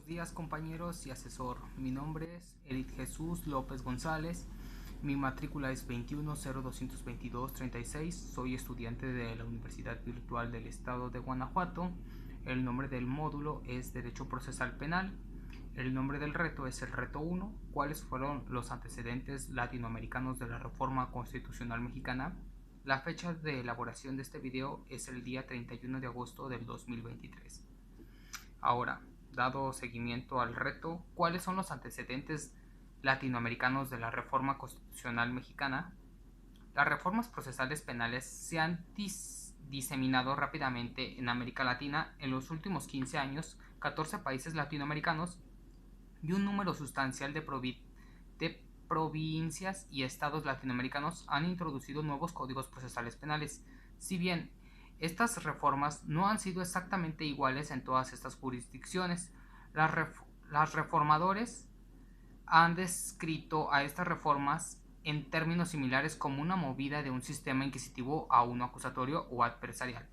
días compañeros y asesor, mi nombre es Edith Jesús López González, mi matrícula es 21022236, soy estudiante de la Universidad Virtual del Estado de Guanajuato, el nombre del módulo es Derecho Procesal Penal, el nombre del reto es el reto 1, cuáles fueron los antecedentes latinoamericanos de la Reforma Constitucional Mexicana. La fecha de elaboración de este video es el día 31 de agosto del 2023. Ahora, dado seguimiento al reto, ¿cuáles son los antecedentes latinoamericanos de la Reforma Constitucional Mexicana? Las reformas procesales penales se han diseminado rápidamente en América Latina. En los últimos 15 años, 14 países latinoamericanos y un número sustancial de provincias y estados latinoamericanos han introducido nuevos códigos procesales penales. Si bien estas reformas no han sido exactamente iguales en todas estas jurisdicciones, las reformadores han descrito a estas reformas en términos similares como una movida de un sistema inquisitivo a uno acusatorio o adversarial.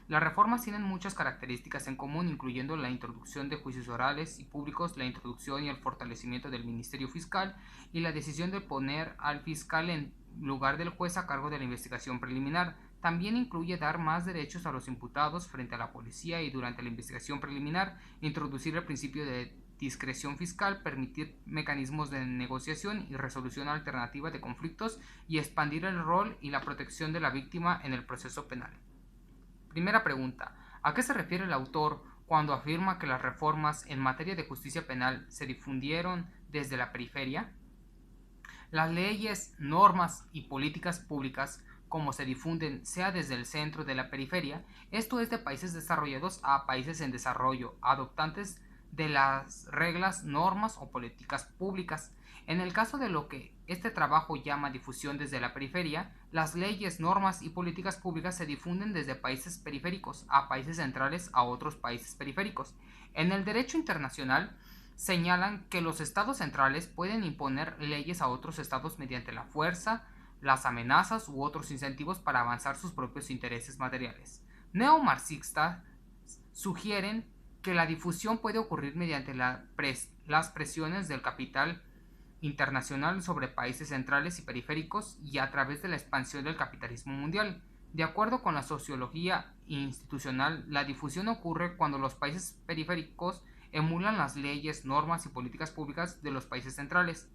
Las reformas tienen muchas características en común, incluyendo la introducción de juicios orales y públicos, la introducción y el fortalecimiento del Ministerio Fiscal y la decisión de poner al fiscal en lugar del juez a cargo de la investigación preliminar. También incluye dar más derechos a los imputados frente a la policía y durante la investigación preliminar, introducir el principio de discreción fiscal, permitir mecanismos de negociación y resolución alternativa de conflictos y expandir el rol y la protección de la víctima en el proceso penal. Primera pregunta: ¿a qué se refiere el autor cuando afirma que las reformas en materia de justicia penal se difundieron desde la periferia? Las leyes, normas y políticas públicas, como se difunden sea desde el centro de la periferia, esto es de países desarrollados a países en desarrollo, adoptantes de las reglas, normas o políticas públicas. En el caso de lo que este trabajo llama difusión desde la periferia, las leyes, normas y políticas públicas se difunden desde países periféricos a países centrales a otros países periféricos. En el derecho internacional señalan que los estados centrales pueden imponer leyes a otros estados mediante la fuerza, las amenazas u otros incentivos para avanzar sus propios intereses materiales. Neomarxistas sugieren que la difusión puede ocurrir mediante las presiones del capital internacional sobre países centrales y periféricos y a través de la expansión del capitalismo mundial. De acuerdo con la sociología institucional, la difusión ocurre cuando los países periféricos emulan las leyes, normas y políticas públicas de los países centrales.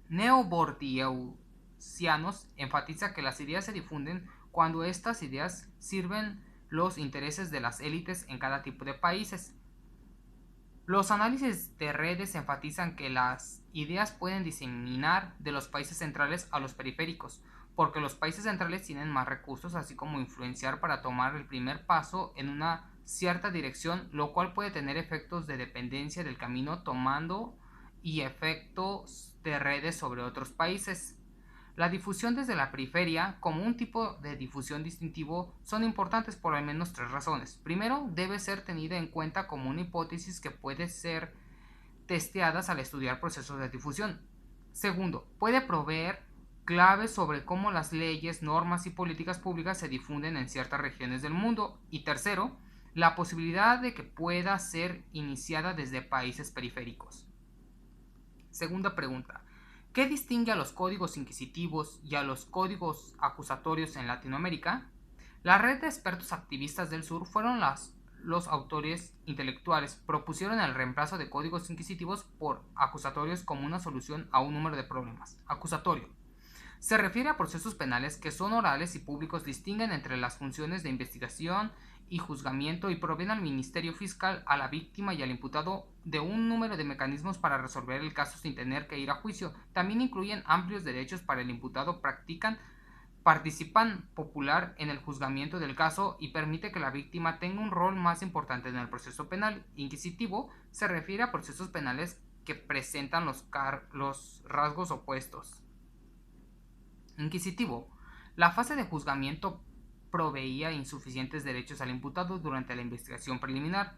Neo-Bordieusianos enfatiza que las ideas se difunden cuando estas ideas sirven los intereses de las élites en cada tipo de países. Los análisis de redes enfatizan que las ideas pueden diseminar de los países centrales a los periféricos, porque los países centrales tienen más recursos, así como influenciar para tomar el primer paso en una cierta dirección, lo cual puede tener efectos de dependencia del camino tomando y efectos de redes sobre otros países. La difusión desde la periferia, como un tipo de difusión distintivo, son importantes por al menos tres razones. Primero, debe ser tenida en cuenta como una hipótesis que puede ser testeadas al estudiar procesos de difusión. Segundo, puede proveer claves sobre cómo las leyes, normas y políticas públicas se difunden en ciertas regiones del mundo. Y tercero, la posibilidad de que pueda ser iniciada desde países periféricos. Segunda pregunta: ¿qué distingue a los códigos inquisitivos y a los códigos acusatorios en Latinoamérica? La red de expertos activistas del sur fueron los autores intelectuales. Propusieron el reemplazo de códigos inquisitivos por acusatorios como una solución a un número de problemas. Acusatorio se refiere a procesos penales que son orales y públicos, distinguen entre las funciones de investigación y juzgamiento y proveen al Ministerio Fiscal, a la víctima y al imputado de un número de mecanismos para resolver el caso sin tener que ir a juicio. También incluyen amplios derechos para el imputado, participan popular en el juzgamiento del caso y permite que la víctima tenga un rol más importante en el proceso penal. Inquisitivo se refiere a procesos penales que presentan los rasgos opuestos. Inquisitivo: la fase de juzgamiento proveía insuficientes derechos al imputado durante la investigación preliminar.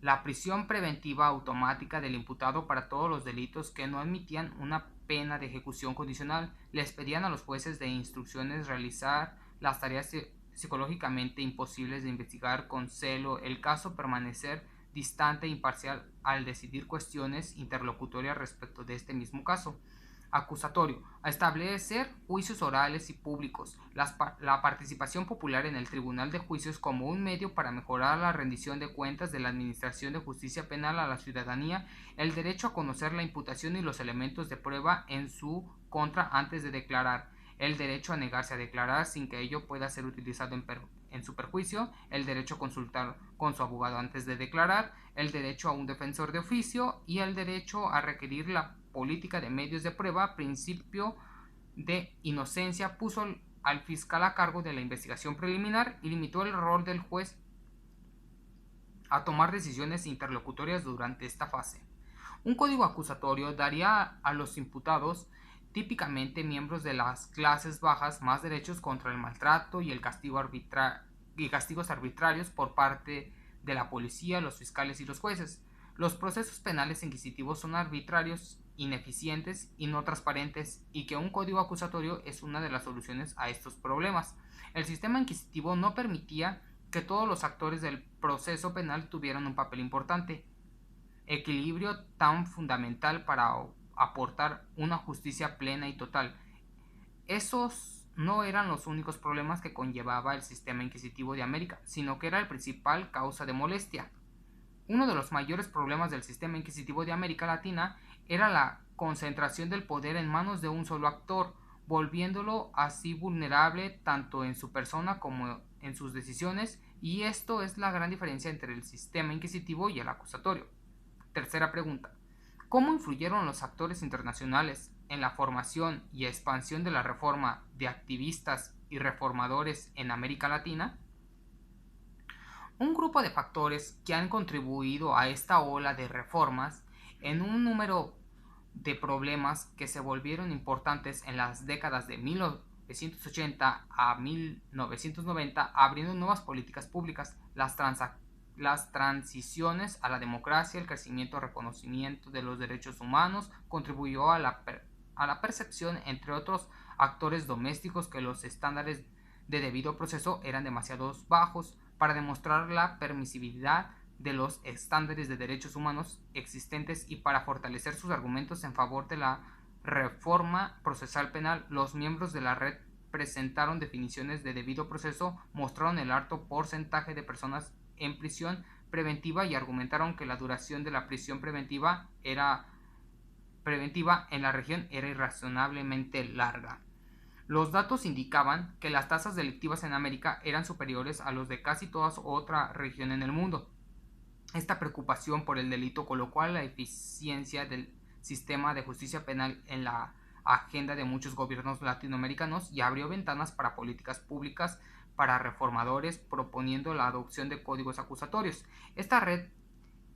La prisión preventiva automática del imputado para todos los delitos que no admitían una pena de ejecución condicional. Les pedían a los jueces de instrucciones realizar las tareas psicológicamente imposibles de investigar con celo el caso, permanecer distante e imparcial al decidir cuestiones interlocutorias respecto de este mismo caso. Acusatorio: a establecer juicios orales y públicos, la participación popular en el Tribunal de Juicios como un medio para mejorar la rendición de cuentas de la Administración de Justicia Penal a la ciudadanía, el derecho a conocer la imputación y los elementos de prueba en su contra antes de declarar, el derecho a negarse a declarar sin que ello pueda ser utilizado en su perjuicio, el derecho a consultar con su abogado antes de declarar, el derecho a un defensor de oficio y el derecho a requerir la política de medios de prueba. Principio de inocencia: puso al fiscal a cargo de la investigación preliminar y limitó el rol del juez a tomar decisiones interlocutorias durante esta fase. Un código acusatorio daría a los imputados, típicamente miembros de las clases bajas, más derechos contra el maltrato y castigos arbitrarios por parte de la policía, los fiscales y los jueces. Los procesos penales inquisitivos son arbitrarios, ineficientes y no transparentes, y que un código acusatorio es una de las soluciones a estos problemas. El sistema inquisitivo no permitía que todos los actores del proceso penal tuvieran un papel importante, equilibrio tan fundamental para aportar una justicia plena y total. Esos no eran los únicos problemas que conllevaba el sistema inquisitivo de América, sino que era la principal causa de molestia. Uno de los mayores problemas del sistema inquisitivo de América Latina era la concentración del poder en manos de un solo actor, volviéndolo así vulnerable tanto en su persona como en sus decisiones, y esto es la gran diferencia entre el sistema inquisitivo y el acusatorio. Tercera pregunta: ¿cómo influyeron los actores internacionales en la formación y expansión de la reforma de activistas y reformadores en América Latina? Un grupo de factores que han contribuido a esta ola de reformas en un número de problemas que se volvieron importantes en las décadas de 1980 a 1990, abriendo nuevas políticas públicas, las transiciones a la democracia, el crecimiento y reconocimiento de los derechos humanos, contribuyó a la percepción, entre otros actores domésticos, que los estándares de debido proceso eran demasiado bajos para demostrar la permisibilidad de los estándares de derechos humanos existentes, y para fortalecer sus argumentos en favor de la reforma procesal penal, los miembros de la red presentaron definiciones de debido proceso, mostraron el alto porcentaje de personas en prisión preventiva y argumentaron que la duración de la prisión preventiva en la región era irrazonablemente larga. Los datos indicaban que las tasas delictivas en América eran superiores a los de casi toda otra región en el mundo. Esta preocupación por el delito colocó a la eficiencia del sistema de justicia penal en la agenda de muchos gobiernos latinoamericanos y abrió ventanas para políticas públicas para reformadores, proponiendo la adopción de códigos acusatorios. Esta red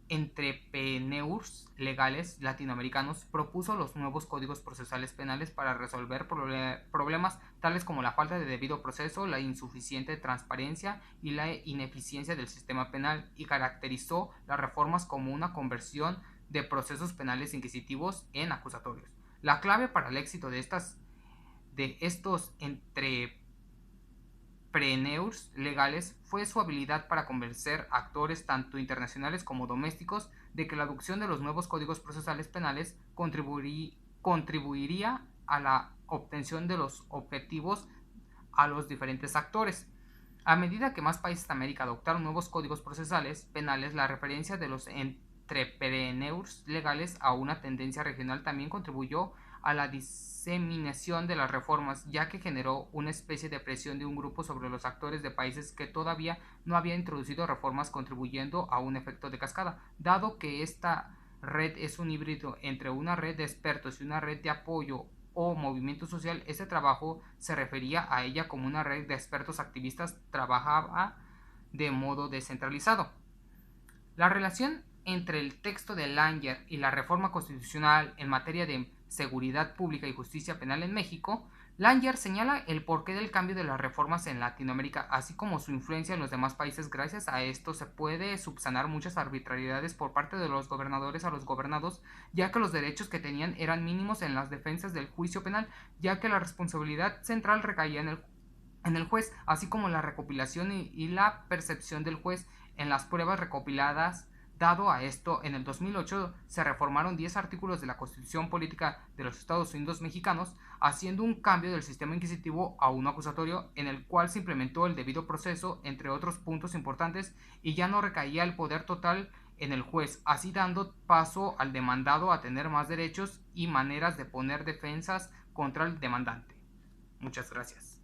entrepreneurs legales latinoamericanos propuso los nuevos códigos procesales penales para resolver problemas tales como la falta de debido proceso, la insuficiente transparencia y la ineficiencia del sistema penal, y caracterizó las reformas como una conversión de procesos penales inquisitivos en acusatorios. La clave para el éxito de estos entrepreneurs legales fue su habilidad para convencer actores tanto internacionales como domésticos de que la adopción de los nuevos códigos procesales penales contribuiría a la obtención de los objetivos a los diferentes actores. A medida que más países de América adoptaron nuevos códigos procesales penales, la referencia de los entrepreneurs legales a una tendencia regional también contribuyó a la diseminación de las reformas, ya que generó una especie de presión de un grupo sobre los actores de países que todavía no habían introducido reformas, contribuyendo a un efecto de cascada. Dado que esta red es un híbrido entre una red de expertos y una red de apoyo o movimiento social, este trabajo se refería a ella como una red de expertos activistas trabajaba de modo descentralizado. La relación entre el texto de Langer y la reforma constitucional en materia de seguridad pública y justicia penal en México, Langer señala el porqué del cambio de las reformas en Latinoamérica, así como su influencia en los demás países. Gracias a esto se puede subsanar muchas arbitrariedades por parte de los gobernadores a los gobernados, ya que los derechos que tenían eran mínimos en las defensas del juicio penal, ya que la responsabilidad central recaía en el juez, así como la recopilación y la percepción del juez en las pruebas recopiladas Dado a esto, en el 2008 se reformaron 10 artículos de la Constitución Política de los Estados Unidos Mexicanos, haciendo un cambio del sistema inquisitivo a uno acusatorio, en el cual se implementó el debido proceso, entre otros puntos importantes, y ya no recaía el poder total en el juez, así dando paso al demandado a tener más derechos y maneras de poner defensas contra el demandante. Muchas gracias.